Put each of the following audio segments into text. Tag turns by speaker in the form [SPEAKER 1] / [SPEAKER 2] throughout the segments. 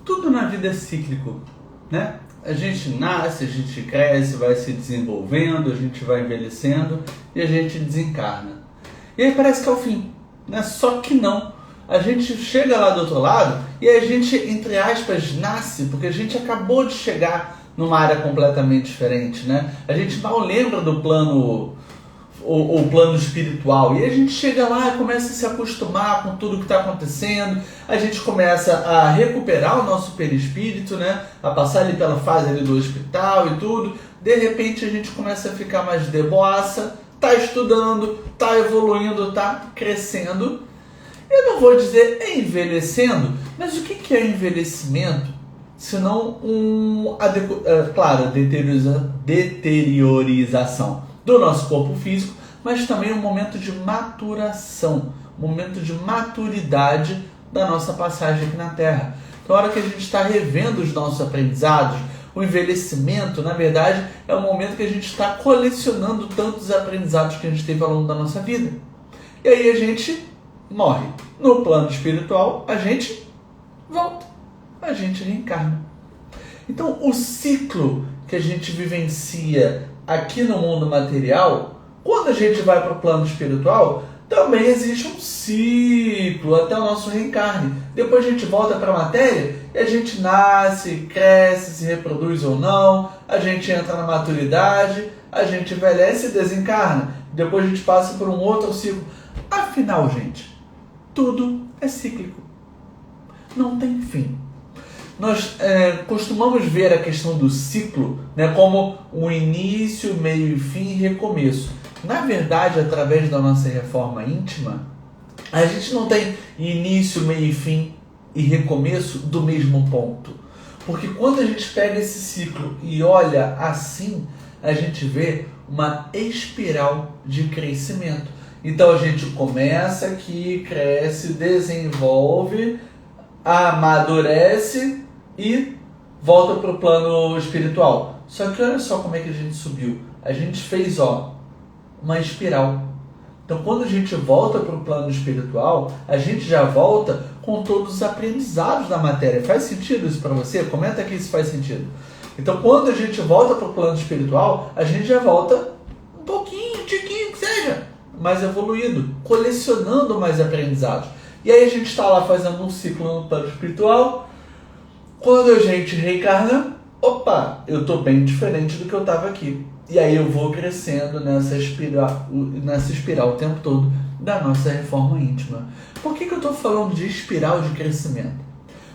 [SPEAKER 1] Tudo na vida é cíclico, né? A gente nasce, a gente cresce, vai se desenvolvendo, a gente vai envelhecendo e a gente desencarna. E aí parece que é o fim, né? Só que não. A gente chega lá do outro lado e a gente, entre aspas, nasce, porque a gente acabou de chegar numa área completamente diferente, né? A gente mal lembra do plano, o plano espiritual, e a gente chega lá e começa a se acostumar com tudo que está acontecendo, a gente começa a recuperar o nosso perispírito, né? A passar ali pela fase ali do hospital e tudo. De repente a gente começa a ficar mais de boaça, tá estudando, tá evoluindo, tá crescendo. Eu não vou dizer envelhecendo, mas o que é envelhecimento? Senão claro, deteriorização do nosso corpo físico, mas também um momento de maturação, um momento de maturidade da nossa passagem aqui na Terra. Então, a hora que a gente está revendo os nossos aprendizados, o envelhecimento, na verdade, é o momento que a gente está colecionando tantos aprendizados que a gente teve ao longo da nossa vida. E aí a gente morre. No plano espiritual, a gente volta. A gente reencarna. Então, o ciclo que a gente vivencia aqui no mundo material, quando a gente vai para o plano espiritual, também existe um ciclo até o nosso reencarne. Depois a gente volta para a matéria e a gente nasce, cresce, se reproduz ou não, a gente entra na maturidade, a gente envelhece e desencarna. Depois a gente passa por um outro ciclo. Afinal, gente, tudo é cíclico. Não tem fim. Nós costumamos ver a questão do ciclo, né, como um início, meio e fim e recomeço. Na verdade, através da nossa reforma íntima, a gente não tem início, meio e fim e recomeço do mesmo ponto. Porque quando a gente pega esse ciclo e olha assim, a gente vê uma espiral de crescimento. Então a gente começa aqui, cresce, desenvolve, amadurece e volta para o plano espiritual. Só que olha só como é que a gente subiu. A gente fez uma espiral. Então quando a gente volta para o plano espiritual, a gente já volta com todos os aprendizados da matéria. Faz sentido isso para você? Comenta aqui se faz sentido. Então quando a gente volta para o plano espiritual, a gente já volta um pouquinho, um tiquinho, que seja, mais evoluído, colecionando mais aprendizados. E aí a gente está lá fazendo um ciclo no plano espiritual. Quando a gente reencarna, opa, eu estou bem diferente do que eu estava aqui. E aí eu vou crescendo nessa espiral o tempo todo da nossa reforma íntima. Por que eu estou falando de espiral de crescimento?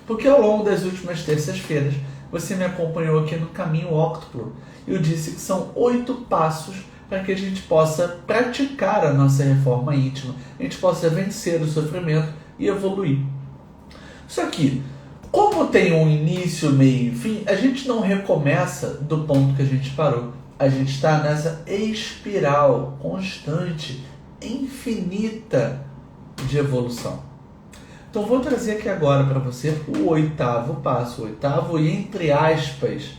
[SPEAKER 1] Porque ao longo das últimas terças-feiras, você me acompanhou aqui no Caminho Óctuplo. Eu disse que são 8 passos para que a gente possa praticar a nossa reforma íntima, a gente possa vencer o sofrimento e evoluir. Só que, como tem um início, meio e fim, a gente não recomeça do ponto que a gente parou. A gente está nessa espiral constante, infinita de evolução. Então vou trazer aqui agora para você o 8º passo, o 8º e, entre aspas,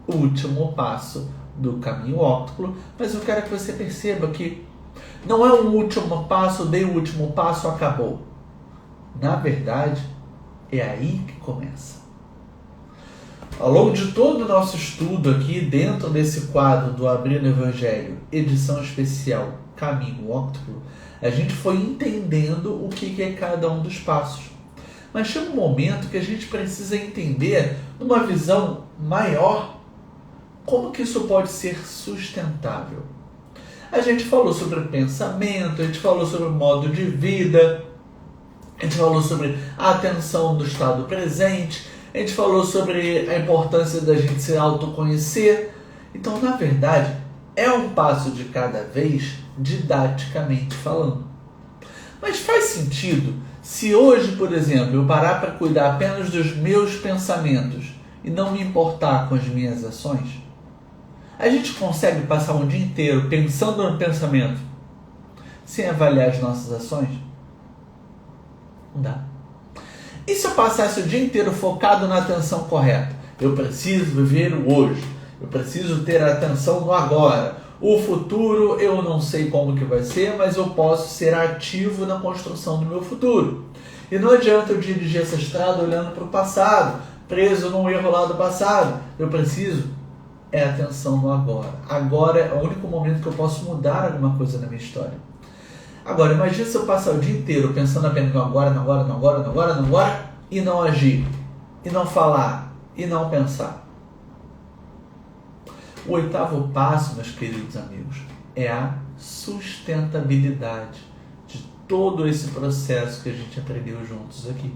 [SPEAKER 1] último passo do Caminho Óctuplo, mas eu quero que você perceba que não é um último passo, dei o último passo, acabou. Na verdade, é aí que começa. Ao longo de todo o nosso estudo aqui, dentro desse quadro do Abrindo o Evangelho, edição especial Caminho Óctuplo, a gente foi entendendo o que é cada um dos passos. Mas chega um momento que a gente precisa entender, numa visão maior, como que isso pode ser sustentável. A gente falou sobre o pensamento, a gente falou sobre o modo de vida, a gente falou sobre a atenção do estado presente, a gente falou sobre a importância da gente se autoconhecer. Então, na verdade, é um passo de cada vez, didaticamente falando. Mas faz sentido se hoje, por exemplo, eu parar para cuidar apenas dos meus pensamentos e não me importar com as minhas ações? A gente consegue passar um dia inteiro pensando no pensamento sem avaliar as nossas ações? Não dá. E se eu passasse o dia inteiro focado na atenção correta? Eu preciso viver o hoje. Eu preciso ter a atenção no agora. O futuro eu não sei como que vai ser, mas eu posso ser ativo na construção do meu futuro. E não adianta eu dirigir essa estrada olhando para o passado, preso num erro lá do passado. Eu preciso atenção no agora. Agora é o único momento que eu posso mudar alguma coisa na minha história. Agora, imagine se eu passar o dia inteiro pensando apenas no agora, no agora, no agora, no agora, no agora, e não agir, e não falar, e não pensar. O 8º passo, meus queridos amigos, é a sustentabilidade de todo esse processo que a gente aprendeu juntos aqui.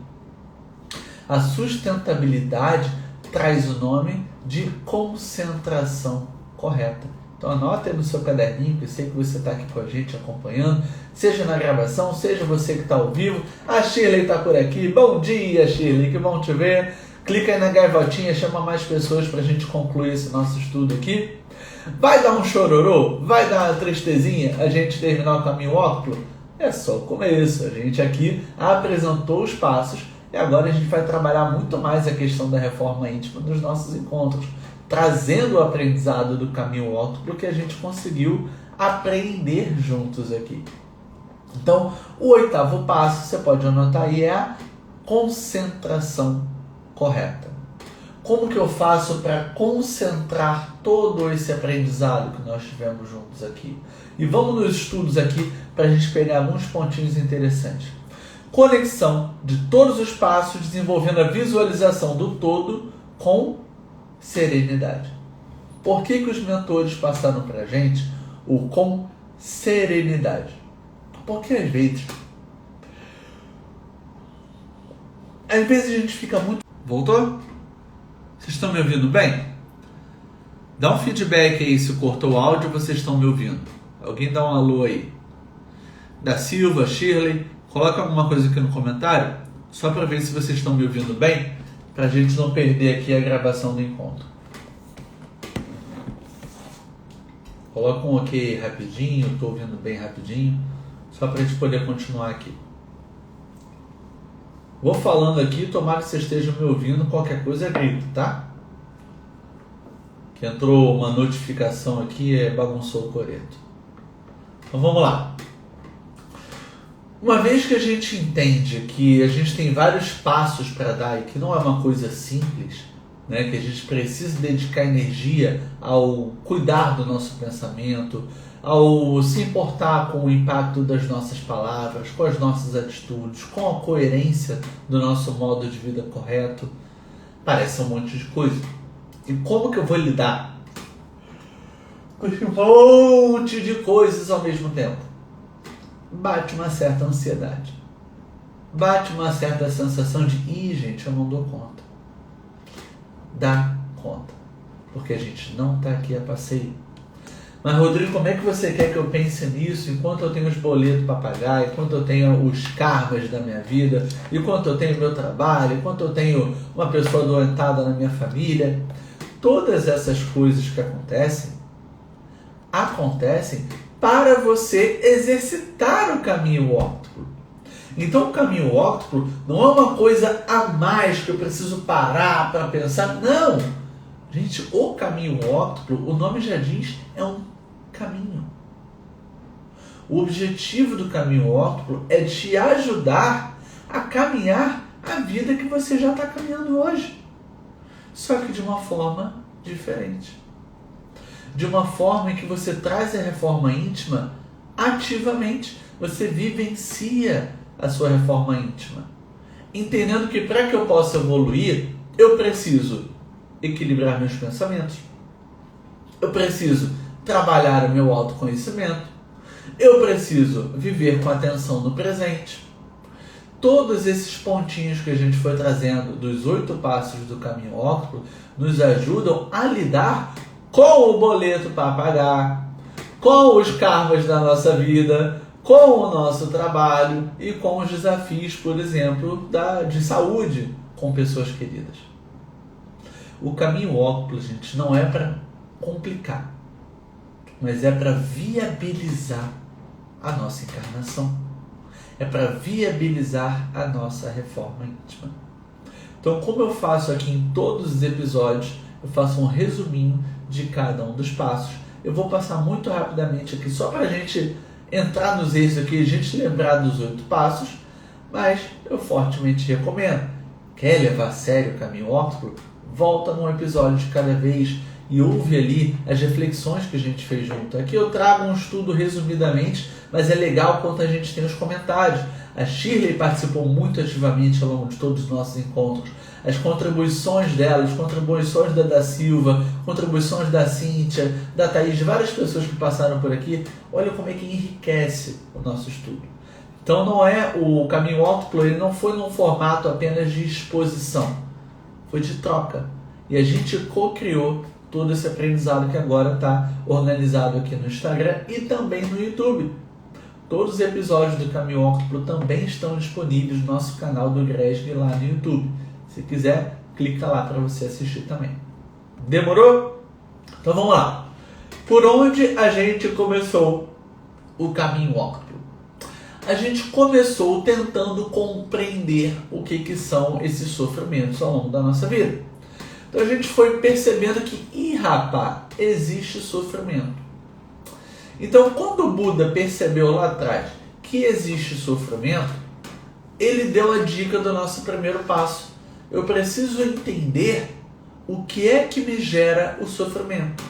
[SPEAKER 1] A sustentabilidade traz o nome de concentração correta. Então anota aí no seu caderninho, que eu sei que você está aqui com a gente acompanhando, seja na gravação, seja você que está ao vivo. A Shirley está por aqui. Bom dia, Shirley, que bom te ver. Clica aí na gaivotinha, chama mais pessoas para a gente concluir esse nosso estudo aqui. Vai dar um chororô? Vai dar uma tristezinha a gente terminar o caminho óculo? É só o começo. A gente aqui apresentou os passos e agora a gente vai trabalhar muito mais a questão da reforma íntima nos nossos encontros, trazendo o aprendizado do caminho óculo que a gente conseguiu aprender juntos aqui. Então, o 8º passo, você pode anotar aí, é a concentração correta. Como que eu faço para concentrar todo esse aprendizado que nós tivemos juntos aqui? E vamos nos estudos aqui para a gente pegar alguns pontinhos interessantes. Conexão de todos os passos, desenvolvendo a visualização do todo com serenidade. Por que os mentores passaram para a gente o com serenidade? Porque às vezes a gente fica muito... Voltou? Vocês estão me ouvindo bem? Dá um feedback aí se cortou o áudio, vocês estão me ouvindo. Alguém dá um alô aí. Da Silva, Shirley, coloca alguma coisa aqui no comentário, só para ver se vocês estão me ouvindo bem, para a gente não perder aqui a gravação do encontro. Coloca um ok rapidinho, estou ouvindo bem rapidinho, só para a gente poder continuar aqui. Vou falando aqui, tomara que vocês estejam me ouvindo, qualquer coisa é grito, tá? Que entrou uma notificação aqui e bagunçou o coreto. Então vamos lá. Uma vez que a gente entende que a gente tem vários passos para dar e que não é uma coisa simples, né, que a gente precisa dedicar energia ao cuidar do nosso pensamento, ao se importar com o impacto das nossas palavras, com as nossas atitudes, com a coerência do nosso modo de vida correto, parece um monte de coisa. E como que eu vou lidar com esse monte de coisas ao mesmo tempo? Bate uma certa ansiedade. Bate uma certa sensação de, gente, eu não dou conta. Dá conta. Porque a gente não está aqui a passeio. Mas, Rodrigo, como é que você quer que eu pense nisso enquanto eu tenho os boletos para pagar, enquanto eu tenho os karmas da minha vida, enquanto eu tenho meu trabalho, enquanto eu tenho uma pessoa doentada na minha família? Todas essas coisas que acontecem para você exercitar o caminho óptico. Então o caminho óptico não é uma coisa a mais que eu preciso parar para pensar. Não! Gente, o caminho óptico, o nome já diz, é um caminho. O objetivo do caminho óptico é te ajudar a caminhar a vida que você já está caminhando hoje. Só que de uma forma diferente. De uma forma em que você traz a reforma íntima ativamente. Você vivencia a sua reforma íntima. Entendendo que para que eu possa evoluir, eu preciso equilibrar meus pensamentos. Eu preciso trabalhar o meu autoconhecimento. Eu preciso viver com atenção no presente. Todos esses pontinhos que a gente foi trazendo dos 8 passos do caminho óptico nos ajudam a lidar com o boleto para pagar, com os karmas da nossa vida, com o nosso trabalho e com os desafios, por exemplo, de saúde com pessoas queridas. O caminho óptico, gente, não é para complicar, mas é para viabilizar a nossa encarnação. É para viabilizar a nossa reforma íntima. Então, como eu faço aqui em todos os episódios, eu faço um resuminho de cada um dos passos. Eu vou passar muito rapidamente aqui, só para a gente entrar nos eixos aqui, a gente lembrar dos 8 passos, mas eu fortemente recomendo Quer levar a sério o caminho óptico? Volta num episódio de cada vez e ouve ali as reflexões que a gente fez junto. Aqui eu trago um estudo resumidamente, mas é legal quanto a gente tem os comentários. A Shirley participou muito ativamente ao longo de todos os nossos encontros. As contribuições dela, as contribuições da Silva, contribuições da Cíntia, da Thaís, de várias pessoas que passaram por aqui. Olha como é que enriquece o nosso estudo. Então não é o caminho óptico, ele não foi num formato apenas de exposição, foi de troca. E a gente co-criou todo esse aprendizado que agora está organizado aqui no Instagram e também no YouTube. Todos os episódios do Caminho Óptico também estão disponíveis no nosso canal do Gresg lá no YouTube. Se quiser, clica lá para você assistir também. Demorou? Então vamos lá. Por onde a gente começou o Caminho Óptico? A gente começou tentando compreender o que são esses sofrimentos ao longo da nossa vida. Então a gente foi percebendo que, rapaz, existe sofrimento. Então, quando o Buda percebeu lá atrás que existe sofrimento, ele deu a dica do nosso primeiro passo. Eu preciso entender o que é que me gera o sofrimento.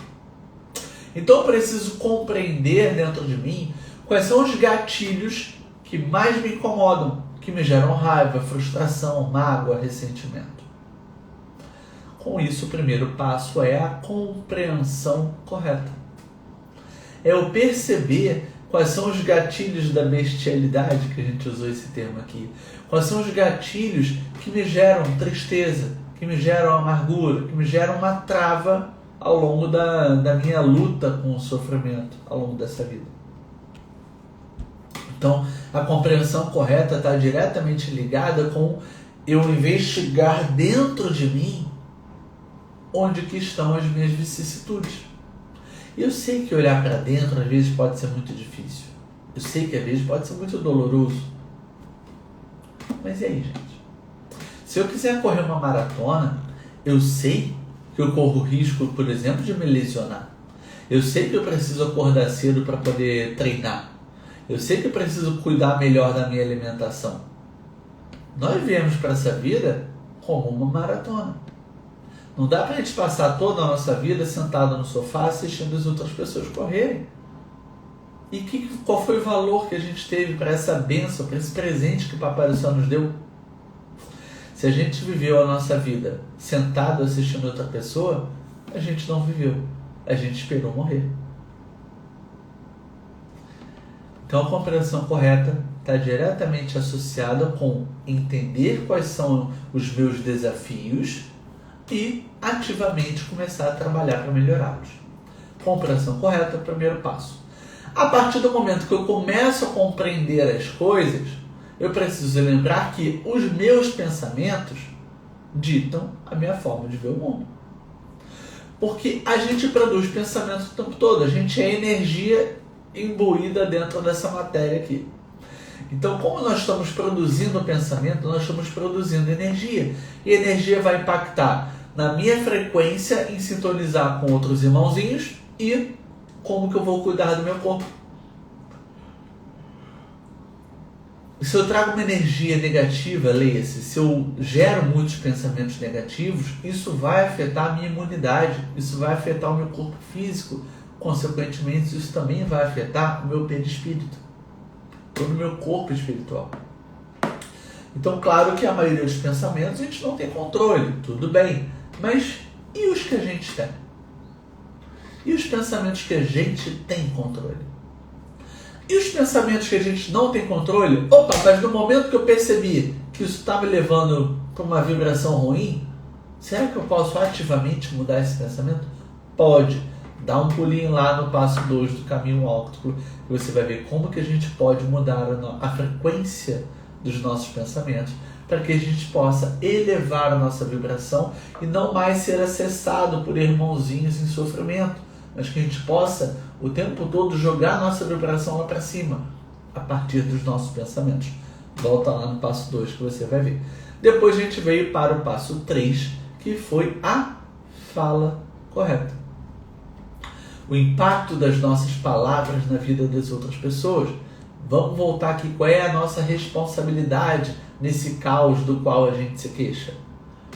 [SPEAKER 1] Então, eu preciso compreender dentro de mim quais são os gatilhos que mais me incomodam, que me geram raiva, frustração, mágoa, ressentimento. Com isso, o primeiro passo é a compreensão correta. É eu perceber quais são os gatilhos da bestialidade, que a gente usou esse termo aqui. Quais são os gatilhos que me geram tristeza, que me geram amargura, que me geram uma trava ao longo da minha luta com o sofrimento, ao longo dessa vida. Então, a compreensão correta está diretamente ligada com eu investigar dentro de mim onde que estão as minhas vicissitudes. E eu sei que olhar para dentro às vezes pode ser muito difícil. Eu sei que às vezes pode ser muito doloroso. Mas e aí, gente? Se eu quiser correr uma maratona, eu sei que eu corro risco, por exemplo, de me lesionar. Eu sei que eu preciso acordar cedo para poder treinar. Eu sei que eu preciso cuidar melhor da minha alimentação. Nós viemos para essa vida como uma maratona. Não dá para a gente passar toda a nossa vida sentado no sofá assistindo as outras pessoas correrem. E qual foi o valor que a gente teve para essa bênção, para esse presente que o Papai do Céu nos deu? Se a gente viveu a nossa vida sentado assistindo outra pessoa, a gente não viveu. A gente esperou morrer. Então a compreensão correta está diretamente associada com entender quais são os meus desafios e ativamente começar a trabalhar para melhorá-los. Compreensão correta é o primeiro passo. A partir do momento que eu começo a compreender as coisas, eu preciso lembrar que os meus pensamentos ditam a minha forma de ver o mundo. Porque a gente produz pensamento o tempo todo, a gente é energia imbuída dentro dessa matéria aqui. Então, como nós estamos produzindo pensamento, nós estamos produzindo energia. E a energia vai impactar na minha frequência em sintonizar com outros irmãozinhos e como que eu vou cuidar do meu corpo. Se eu trago uma energia negativa, leia-se, se eu gero muitos pensamentos negativos, isso vai afetar a minha imunidade, isso vai afetar o meu corpo físico, consequentemente isso também vai afetar o meu perispírito, todo o meu corpo espiritual. Então, claro que a maioria dos pensamentos a gente não tem controle, tudo bem, mas e os que a gente tem? E os pensamentos que a gente tem controle? E os pensamentos que a gente não tem controle? Opa, mas no momento que eu percebi que isso está me levando para uma vibração ruim, será que eu posso ativamente mudar esse pensamento? Pode. Dá um pulinho lá no passo 2 do caminho óptico e você vai ver como que a gente pode mudar a frequência dos nossos pensamentos para que a gente possa elevar a nossa vibração e não mais ser acessado por irmãozinhos em sofrimento, mas que a gente possa o tempo todo jogar a nossa vibração lá para cima a partir dos nossos pensamentos. Volta lá no passo 2 que você vai ver. Depois a gente veio para o passo 3, que foi a fala correta. O impacto das nossas palavras na vida das outras pessoas. Vamos voltar aqui, qual é a nossa responsabilidade nesse caos do qual a gente se queixa?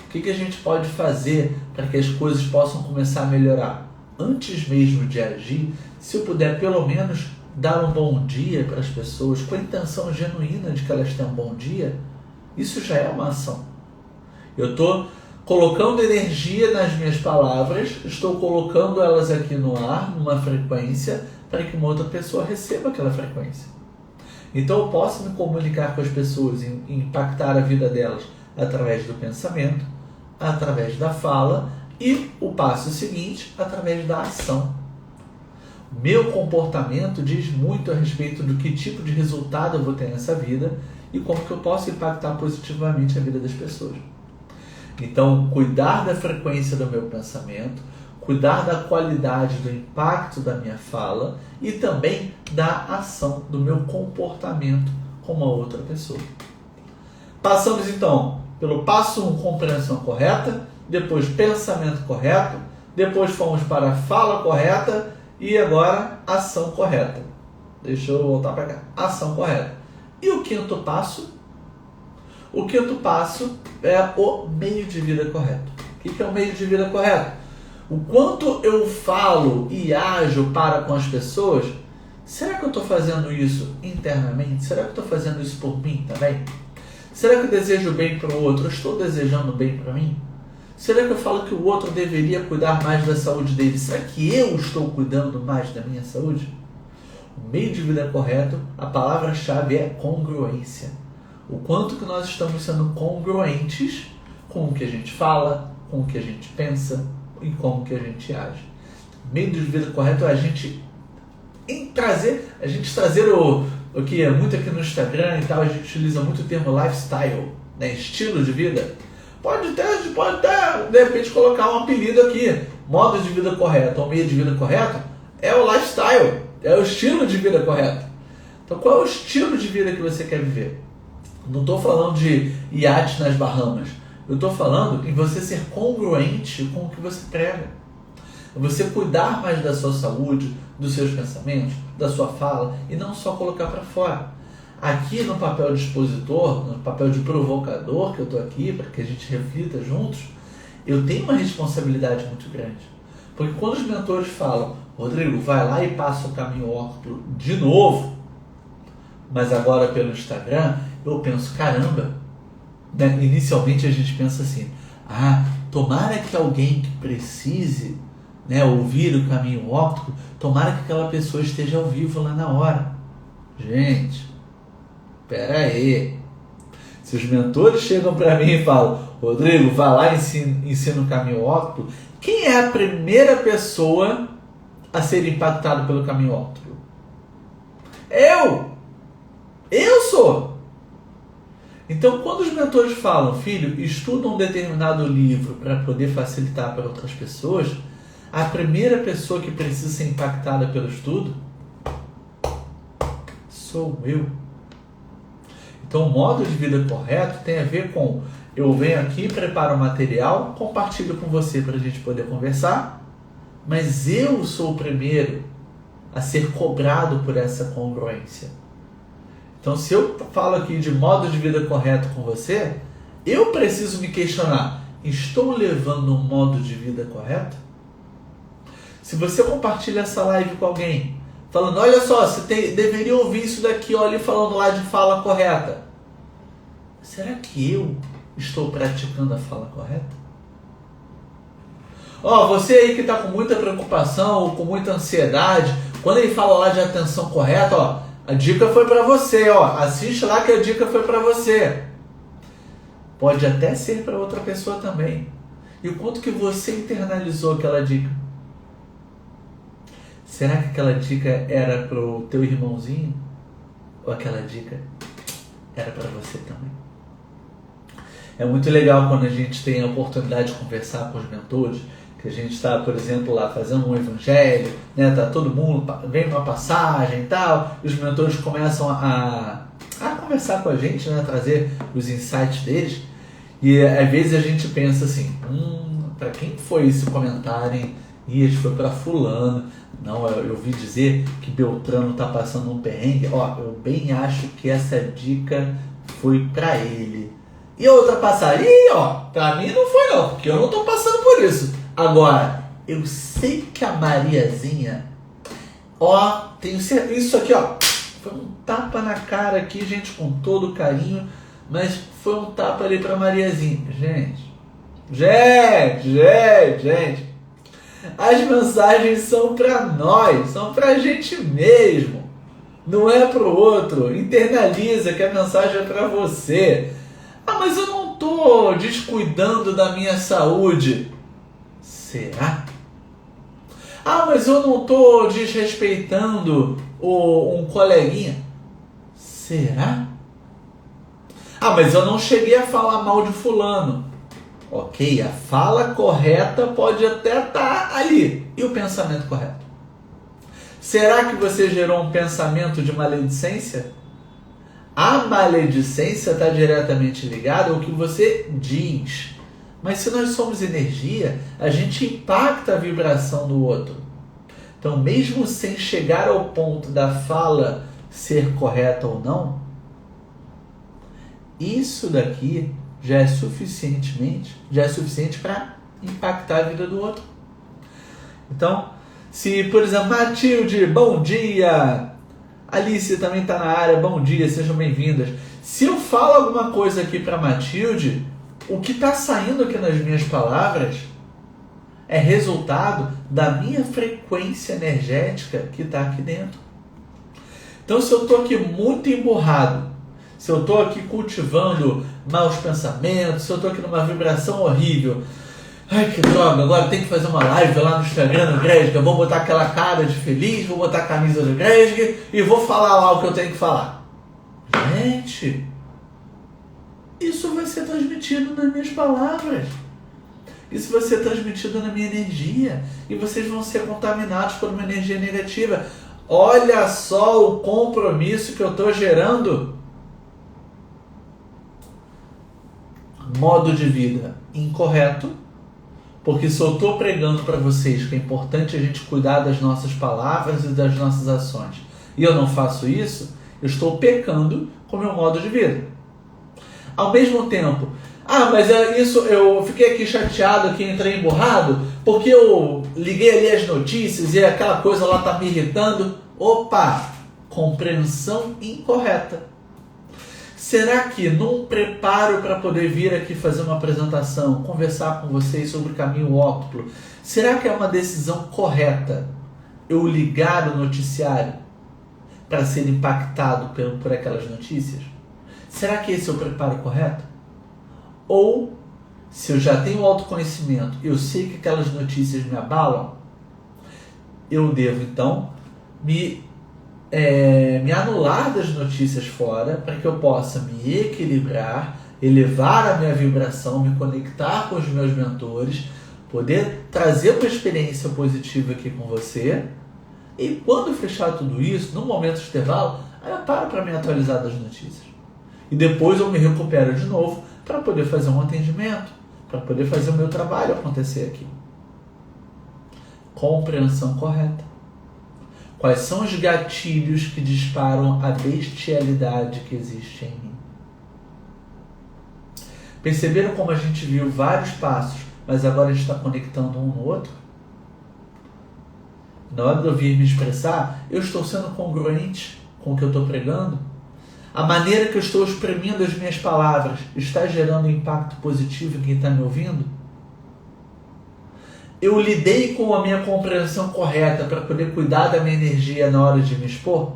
[SPEAKER 1] O que a gente pode fazer para que as coisas possam começar a melhorar? Antes mesmo de agir, se eu puder pelo menos dar um bom dia para as pessoas, com a intenção genuína de que elas tenham um bom dia, isso já é uma ação. Eu estou colocando energia nas minhas palavras, estou colocando elas aqui no ar, numa frequência, para que uma outra pessoa receba aquela frequência. Então eu posso me comunicar com as pessoas e impactar a vida delas através do pensamento, através da fala e o passo seguinte, através da ação. Meu comportamento diz muito a respeito do que tipo de resultado eu vou ter nessa vida e como que eu posso impactar positivamente a vida das pessoas. Então, cuidar da frequência do meu pensamento, cuidar da qualidade do impacto da minha fala e também da ação, do meu comportamento com uma outra pessoa. Passamos então pelo passo 1, compreensão correta, depois pensamento correto, depois fomos para a fala correta e agora ação correta. Deixa eu voltar para cá. Ação correta. E o quinto passo? O quinto passo é o meio de vida correto. O que é o meio de vida correto? O quanto eu falo e ajo para com as pessoas, será que eu estou fazendo isso internamente? Será que eu estou fazendo isso por mim também? Será que eu desejo bem para o outro? Eu estou desejando bem para mim? Será que eu falo que o outro deveria cuidar mais da saúde dele? Será que eu estou cuidando mais da minha saúde? O meio de vida correto, a palavra-chave é congruência. O quanto que nós estamos sendo congruentes com o que a gente fala, com o que a gente pensa e como que a gente age. O meio de vida correto é a gente trazer o que é muito aqui no Instagram e tal, a gente utiliza muito o termo lifestyle, né? Estilo de vida. Pode até, de repente, colocar um apelido aqui. Modo de vida correto ou meio de vida correto é o lifestyle, é o estilo de vida correto. Então, qual é o estilo de vida que você quer viver? Não estou falando de iate nas Bahamas. Eu estou falando em você ser congruente com o que você prega. Você cuidar mais da sua saúde, dos seus pensamentos, da sua fala e não só colocar para fora. Aqui no papel de expositor, no papel de provocador, que eu estou aqui para que a gente reflita juntos, eu tenho uma responsabilidade muito grande. Porque quando os mentores falam, Rodrigo, vai lá e passa o caminho óculo de novo, mas agora pelo Instagram, eu penso, caramba, né? Inicialmente a gente pensa assim, tomara que alguém que precise, né, ouvir o caminho óptico, tomara que aquela pessoa esteja ao vivo lá na hora. Gente, pera aí. Se os mentores chegam para mim e falam, Rodrigo, vai lá e ensina o caminho óptico, quem é a primeira pessoa a ser impactada pelo caminho óptico? Eu sou. Então, quando os mentores falam, filho, estuda um determinado livro para poder facilitar para outras pessoas, a primeira pessoa que precisa ser impactada pelo estudo sou eu. Então, o modo de vida correto tem a ver com eu venho aqui, preparo o material, compartilho com você para a gente poder conversar, mas eu sou o primeiro a ser cobrado por essa congruência. Então, se eu falo aqui de modo de vida correto com você, eu preciso me questionar, estou levando um modo de vida correto? Se você compartilha essa live com alguém, falando, olha só, você deveria ouvir isso daqui, olha, falando lá de fala correta. Será que eu estou praticando a fala correta? Você aí que está com muita preocupação, ou com muita ansiedade, quando ele fala lá de atenção correta, a dica foi para você, assiste lá que a dica foi para você. Pode até ser para outra pessoa também. E o quanto que você internalizou aquela dica? Será que aquela dica era para o teu irmãozinho? Ou aquela dica era para você também? É muito legal quando a gente tem a oportunidade de conversar com os mentores, que a gente está, por exemplo, lá fazendo um evangelho, né? Tá todo mundo, vem uma passagem e tal, e os mentores começam a conversar com a gente, né? Trazer os insights deles, e às vezes a gente pensa assim, para quem foi esse comentário, hein? Isso foi para fulano. Não, eu ouvi dizer que Beltrano está passando um perrengue. Eu bem acho que essa dica foi para ele. E a outra passagem, ih, ó, para mim não foi não, porque eu não estou passando por isso. Agora, eu sei que a Mariazinha, ó, tenho certeza, isso aqui, ó, foi um tapa na cara aqui, gente, com todo carinho, mas foi um tapa ali para Mariazinha. Gente, as mensagens são para nós, são para a gente mesmo, não é para o outro. Internaliza que a mensagem é para você. Ah, mas eu não estou descuidando da minha saúde. Será? Ah, mas eu não estou desrespeitando um coleguinha. Será? Ah, mas eu não cheguei a falar mal de fulano. Ok, a fala correta pode até estar ali. E o pensamento correto? Será que você gerou um pensamento de maledicência? A maledicência está diretamente ligada ao que você diz. Mas se nós somos energia, a gente impacta a vibração do outro. Então, mesmo sem chegar ao ponto da fala ser correta ou não, isso daqui já é suficiente para impactar a vida do outro. Então, se, por exemplo, Matilde, bom dia! Alice também está na área, bom dia, sejam bem-vindas. Se eu falo alguma coisa aqui para Matilde, o que está saindo aqui nas minhas palavras é resultado da minha frequência energética que está aqui dentro. Então, se eu estou aqui muito emburrado, se eu estou aqui cultivando maus pensamentos, se eu estou aqui numa vibração horrível, ai que droga, agora tem que fazer uma live lá no Instagram do Greg, vou botar aquela cara de feliz, vou botar a camisa do Greg e vou falar lá o que eu tenho que falar. Gente, isso vai ser transmitido nas minhas palavras. Isso vai ser transmitido na minha energia. E vocês vão ser contaminados por uma energia negativa. Olha só o compromisso que eu estou gerando. Modo de vida incorreto. Porque se eu estou pregando para vocês que é importante a gente cuidar das nossas palavras e das nossas ações, e eu não faço isso, eu estou pecando com o meu modo de vida. Ao mesmo tempo, mas é isso, eu fiquei aqui chateado, aqui entrei emburrado, porque eu liguei ali as notícias e aquela coisa lá está me irritando. Opa! Compreensão incorreta. Será que num preparo para poder vir aqui fazer uma apresentação, conversar com vocês sobre o caminho óptimo, será que é uma decisão correta eu ligar o noticiário para ser impactado por aquelas notícias? Será que esse é o preparo correto? Ou, se eu já tenho autoconhecimento, eu sei que aquelas notícias me abalam, eu devo então me anular das notícias fora para que eu possa me equilibrar, elevar a minha vibração, me conectar com os meus mentores, poder trazer uma experiência positiva aqui com você. E quando fechar tudo isso, no momento de intervalo, aí eu paro para me atualizar das notícias. E depois eu me recupero de novo para poder fazer um atendimento, para poder fazer o meu trabalho acontecer aqui. Compreensão correta. Quais são os gatilhos que disparam a bestialidade que existe em mim? Perceberam como a gente viu vários passos, mas agora a gente está conectando um no outro? Na hora de eu vir me expressar, eu estou sendo congruente com o que eu estou pregando? A maneira que eu estou exprimindo as minhas palavras está gerando um impacto positivo em quem está me ouvindo? Eu lidei com a minha compreensão correta para poder cuidar da minha energia na hora de me expor?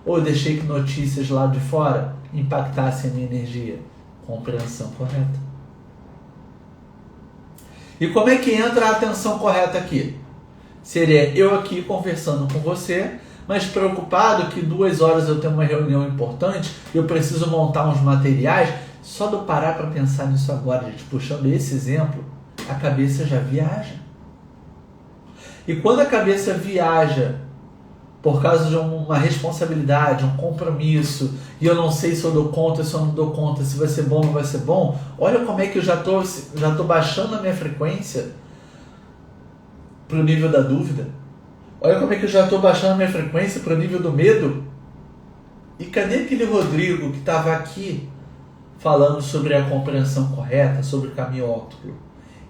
[SPEAKER 1] Ou eu deixei que notícias lá de fora impactassem a minha energia? Compreensão correta. E como é que entra a atenção correta aqui? Seria eu aqui conversando com você, mas preocupado que 2 horas eu tenho uma reunião importante, eu preciso montar uns materiais. Só de eu parar para pensar nisso agora, gente, puxando esse exemplo, a cabeça já viaja. E quando a cabeça viaja por causa de uma responsabilidade, um compromisso, e eu não sei se eu dou conta, se eu não dou conta, se vai ser bom ou não vai ser bom, olha como é que eu já tô baixando a minha frequência para o nível da dúvida. Olha como é que eu já estou baixando a minha frequência para o nível do medo. E cadê aquele Rodrigo que estava aqui falando sobre a compreensão correta, sobre o caminho óptimo.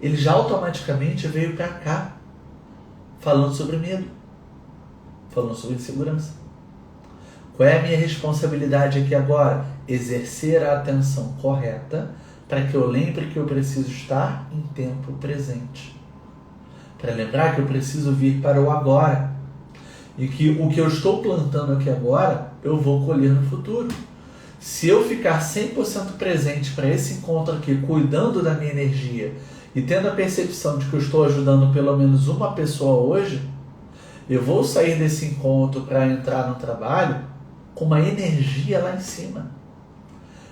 [SPEAKER 1] Ele já automaticamente veio para cá, falando sobre medo, falando sobre insegurança. Qual é a minha responsabilidade aqui agora? Exercer a atenção correta para que eu lembre que eu preciso estar em tempo presente. Para lembrar que eu preciso vir para o agora. E que o que eu estou plantando aqui agora, eu vou colher no futuro. Se eu ficar 100% presente para esse encontro aqui, cuidando da minha energia e tendo a percepção de que eu estou ajudando pelo menos uma pessoa hoje, eu vou sair desse encontro para entrar no trabalho com uma energia lá em cima.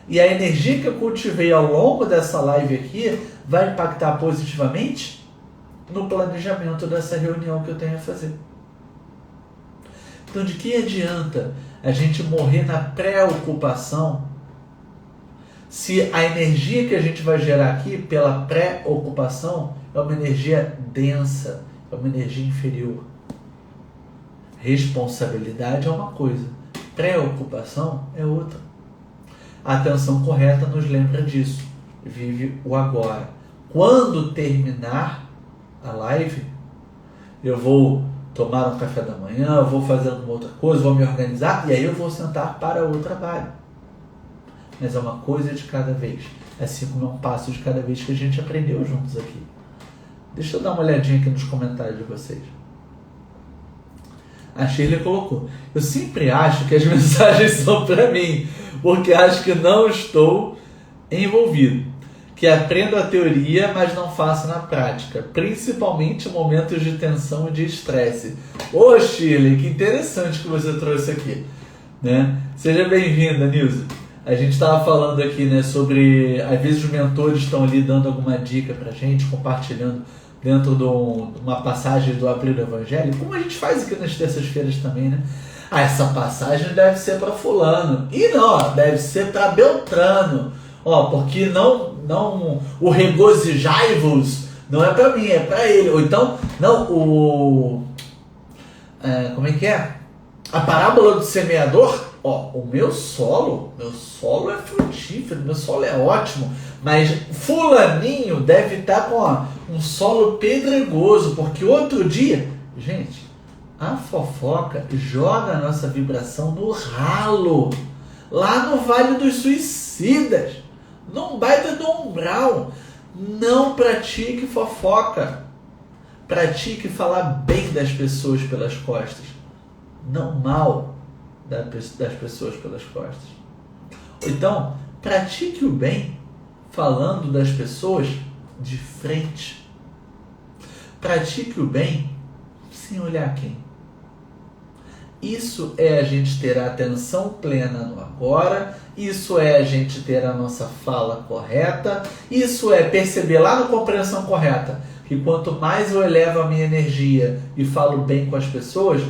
[SPEAKER 1] E a energia que eu cultivei ao longo dessa live aqui vai impactar positivamente no planejamento dessa reunião que eu tenho a fazer. Então, de que adianta a gente morrer na preocupação se a energia que a gente vai gerar aqui pela preocupação é uma energia densa, é uma energia inferior? Responsabilidade é uma coisa, preocupação é outra. A atenção correta nos lembra disso. Vive o agora. Quando terminar a live, eu vou tomar um café da manhã, eu vou fazer uma outra coisa, vou me organizar e aí eu vou sentar para o trabalho. Mas é uma coisa de cada vez. Assim como é um passo de cada vez que a gente aprendeu juntos aqui. Deixa eu dar uma olhadinha aqui nos comentários de vocês. A Shirley colocou: eu sempre acho que as mensagens são para mim, porque acho que não estou envolvido. Que aprendo a teoria, mas não faço na prática, principalmente em momentos de tensão e de estresse. Ô Shirley, que interessante que você trouxe aqui, né? Seja bem-vinda, Nilza. A gente estava falando aqui, né, sobre, às vezes os mentores estão ali dando alguma dica pra gente, compartilhando dentro de uma passagem do Abrir o Evangelho, como a gente faz aqui nas terças-feiras também, né? Ah, essa passagem deve ser para fulano. E não, deve ser para Beltrano. Ó, porque não o regozijai-vos não é para mim, é para ele. Ou então, não, como é que é? A parábola do semeador, ó, o meu solo é frutífero, meu solo é ótimo, mas fulaninho deve estar com um solo pedregoso, porque outro dia, gente, a fofoca joga a nossa vibração no ralo, lá no Vale dos Suicidas, num baita do umbral. Não pratique fofoca. Pratique falar bem das pessoas pelas costas, não mal das pessoas pelas costas. Então, pratique o bem falando das pessoas de frente. Pratique o bem sem olhar quem. Isso é a gente ter a atenção plena no agora, isso é a gente ter a nossa fala correta, isso é perceber lá na compreensão correta que quanto mais eu elevo a minha energia e falo bem com as pessoas,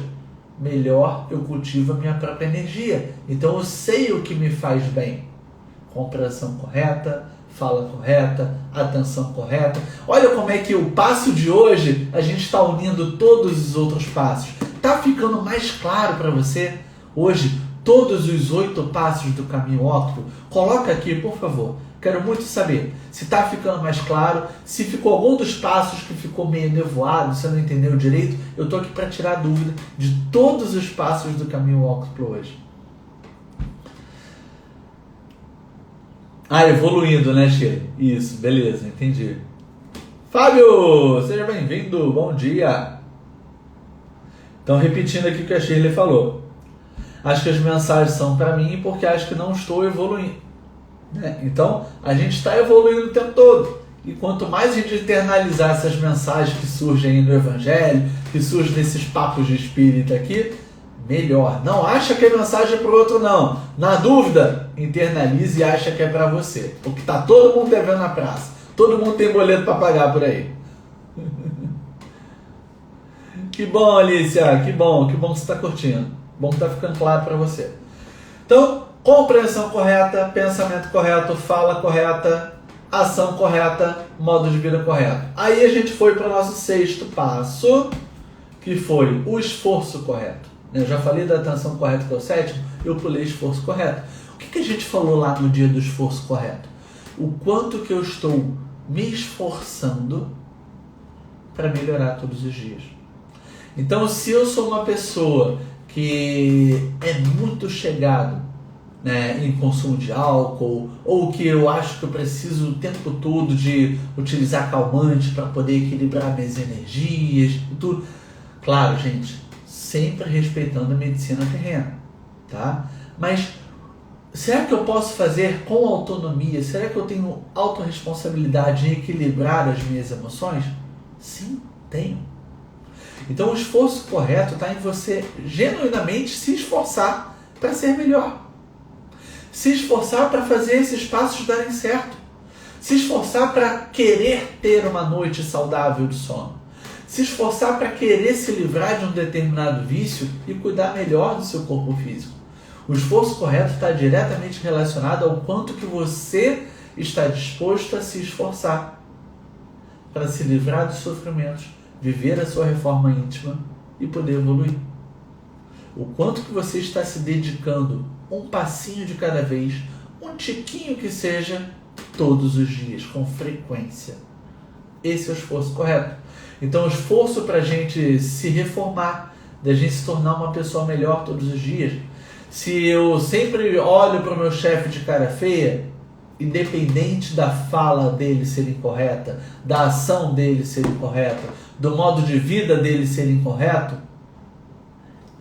[SPEAKER 1] melhor eu cultivo a minha própria energia. Então eu sei o que me faz bem. Compreensão correta, fala correta, atenção correta. Olha como é que o passo de hoje a gente está unindo todos os outros passos. Está ficando mais claro para você hoje todos os 8 passos do caminho óptimo? Coloca aqui, por favor. Quero muito saber se está ficando mais claro, se ficou algum dos passos que ficou meio nevoado, você não entendeu direito. Eu estou aqui para tirar a dúvida de todos os passos do caminho óptimo hoje. Ah, evoluindo, né, Sheila? Isso, beleza, entendi. Fábio, seja bem-vindo, bom dia. Então, repetindo aqui o que a Shirley falou. Acho que as mensagens são para mim porque acho que não estou evoluindo. Né? Então, a gente está evoluindo o tempo todo. E quanto mais a gente internalizar essas mensagens que surgem aí no Evangelho, que surgem nesses papos de espírito aqui, melhor. Não acha que a mensagem é para o outro, não. Na dúvida, internalize e acha que é para você. Porque está todo mundo devendo na praça. Todo mundo tem boleto para pagar por aí. Que bom, Alicia, que bom que você está curtindo. Bom que está ficando claro para você. Então, compreensão correta, pensamento correto, fala correta, ação correta, modo de vida correto. Aí a gente foi para o nosso 6º passo, que foi o esforço correto. Eu já falei da atenção correta, que é o 7º, eu pulei esforço correto. que a gente falou lá no dia do esforço correto? O quanto que eu estou me esforçando para melhorar todos os dias. Então, se eu sou uma pessoa que é muito chegado, né, em consumo de álcool, ou que eu acho que eu preciso o tempo todo de utilizar calmante para poder equilibrar minhas energias e tudo. Claro, gente, sempre respeitando a medicina terrena, tá? Mas será que eu posso fazer com autonomia? Será que eu tenho autorresponsabilidade em equilibrar as minhas emoções? Sim, tenho. Então o esforço correto está em você genuinamente se esforçar para ser melhor. Se esforçar para fazer esses passos darem certo. Se esforçar para querer ter uma noite saudável de sono. Se esforçar para querer se livrar de um determinado vício e cuidar melhor do seu corpo físico. O esforço correto está diretamente relacionado ao quanto que você está disposto a se esforçar para se livrar dos sofrimentos, viver a sua reforma íntima e poder evoluir. O quanto que você está se dedicando um passinho de cada vez, um tiquinho que seja, todos os dias, com frequência. Esse é o esforço correto. Então, o esforço para a gente se reformar, da gente se tornar uma pessoa melhor todos os dias. Se eu sempre olho para o meu chefe de cara feia, independente da fala dele ser incorreta, da ação dele ser incorreta, do modo de vida dele ser incorreto,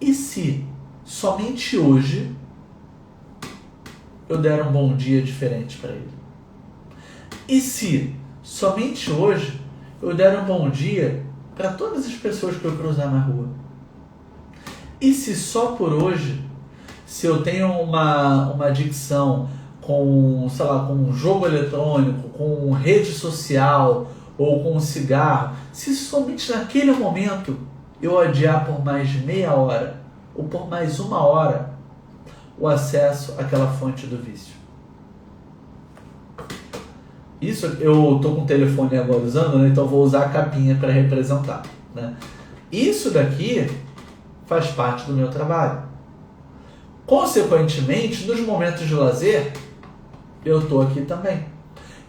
[SPEAKER 1] e se somente hoje eu der um bom dia diferente para ele? E se somente hoje eu der um bom dia para todas as pessoas que eu cruzar na rua? E se só por hoje, se eu tenho uma adicção com, sei lá, com um jogo eletrônico, com rede social ou com um cigarro, se somente naquele momento eu adiar por mais meia hora ou por mais uma hora o acesso àquela fonte do vício. Isso eu estou com o telefone agora usando, né? Então vou usar a capinha para representar, né? Isso daqui faz parte do meu trabalho. Consequentemente, nos momentos de lazer, eu estou aqui também.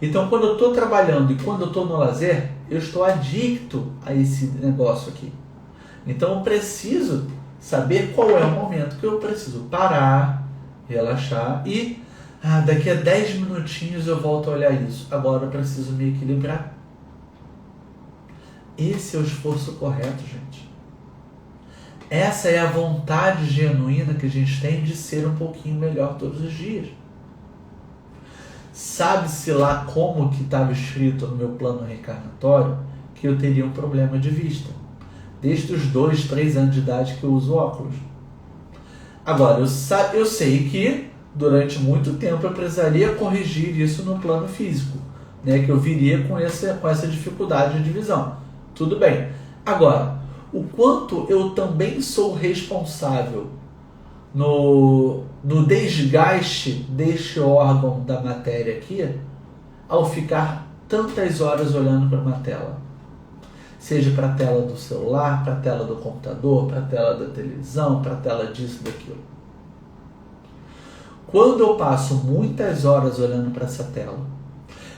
[SPEAKER 1] Então, quando eu estou trabalhando e quando eu estou no lazer, eu estou adicto a esse negócio aqui. Então, eu preciso saber qual é o momento que eu preciso parar, relaxar e daqui a 10 minutinhos eu volto a olhar isso. Agora eu preciso me equilibrar. Esse é o esforço correto, gente. Essa é a vontade genuína que a gente tem de ser um pouquinho melhor todos os dias. Sabe-se lá como que estava escrito no meu plano reencarnatório que eu teria um problema de vista. Desde os 2, 3 anos de idade que eu uso óculos. Agora, eu sei que durante muito tempo eu precisaria corrigir isso no plano físico, né? Que eu viria com essa dificuldade de visão. Tudo bem. Agora, o quanto eu também sou responsável no desgaste deste órgão da matéria aqui, ao ficar tantas horas olhando para uma tela. Seja para a tela do celular, para a tela do computador, para a tela da televisão, para a tela disso, daquilo. Quando eu passo muitas horas olhando para essa tela,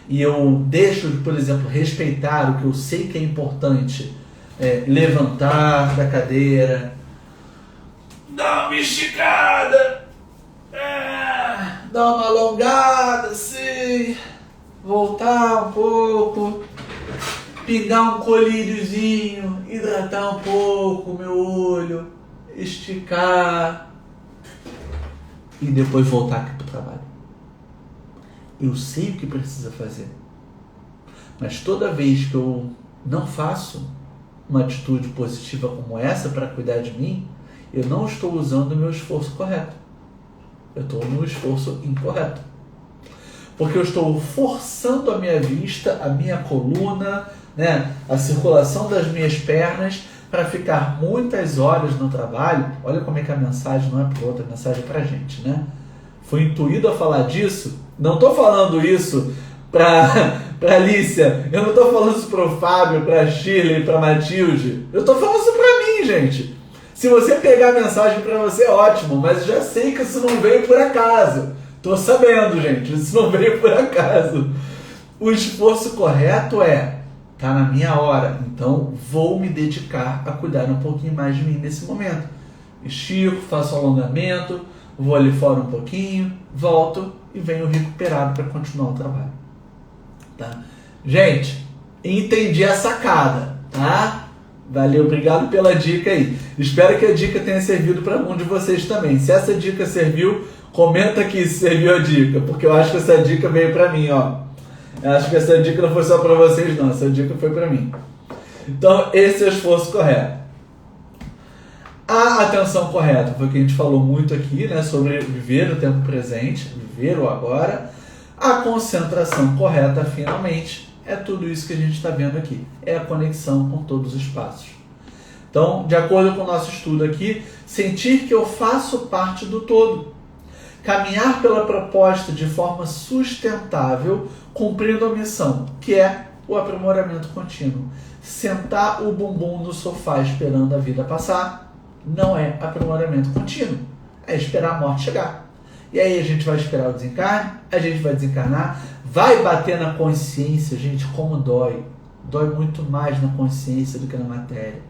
[SPEAKER 1] e eu deixo de, por exemplo, respeitar o que eu sei que é importante, levantar da cadeira, dar uma esticada, dar uma alongada, assim, voltar um pouco, pingar um colíriozinho, hidratar um pouco o meu olho, esticar e depois voltar aqui para o trabalho. Eu sei o que precisa fazer, mas toda vez que eu não faço uma atitude positiva como essa para cuidar de mim, eu não estou usando o meu esforço correto. Eu estou no esforço incorreto. Porque eu estou forçando a minha vista, a minha coluna, né, a circulação das minhas pernas para ficar muitas horas no trabalho. Olha como é que a mensagem não é para outra, a mensagem é para a gente, né? Fui intuído a falar disso. Não estou falando isso para Alicia, eu não estou falando isso para o Fábio, para a Shirley, para a Matilde. Eu estou falando isso para mim, gente. Se você pegar a mensagem para você, ótimo, mas já sei que isso não veio por acaso. Tô sabendo, gente, isso não veio por acaso. O esforço correto tá na minha hora, então vou me dedicar a cuidar um pouquinho mais de mim nesse momento. Estico, faço alongamento, vou ali fora um pouquinho, volto e venho recuperado para continuar o trabalho. Tá? Gente, entendi a sacada, tá? Valeu, obrigado pela dica aí. Espero que a dica tenha servido para algum de vocês também. Se essa dica serviu, comenta aqui se serviu a dica, porque eu acho que essa dica veio para mim, ó. Eu acho que essa dica não foi só para vocês, não. Essa dica foi para mim. Então, esse é o esforço correto. A atenção correta foi o que a gente falou muito aqui, né? Sobre viver o tempo presente, viver o agora. A concentração correta, finalmente, é tudo isso que a gente está vendo aqui. É a conexão com todos os espaços. Então, de acordo com o nosso estudo aqui, sentir que eu faço parte do todo. Caminhar pela proposta de forma sustentável, cumprindo a missão, que é o aprimoramento contínuo. Sentar o bumbum no sofá esperando a vida passar não é aprimoramento contínuo. É esperar a morte chegar. E aí a gente vai esperar o desencarne, a gente vai desencarnar, vai bater na consciência, gente, como dói. Dói muito mais na consciência do que na matéria.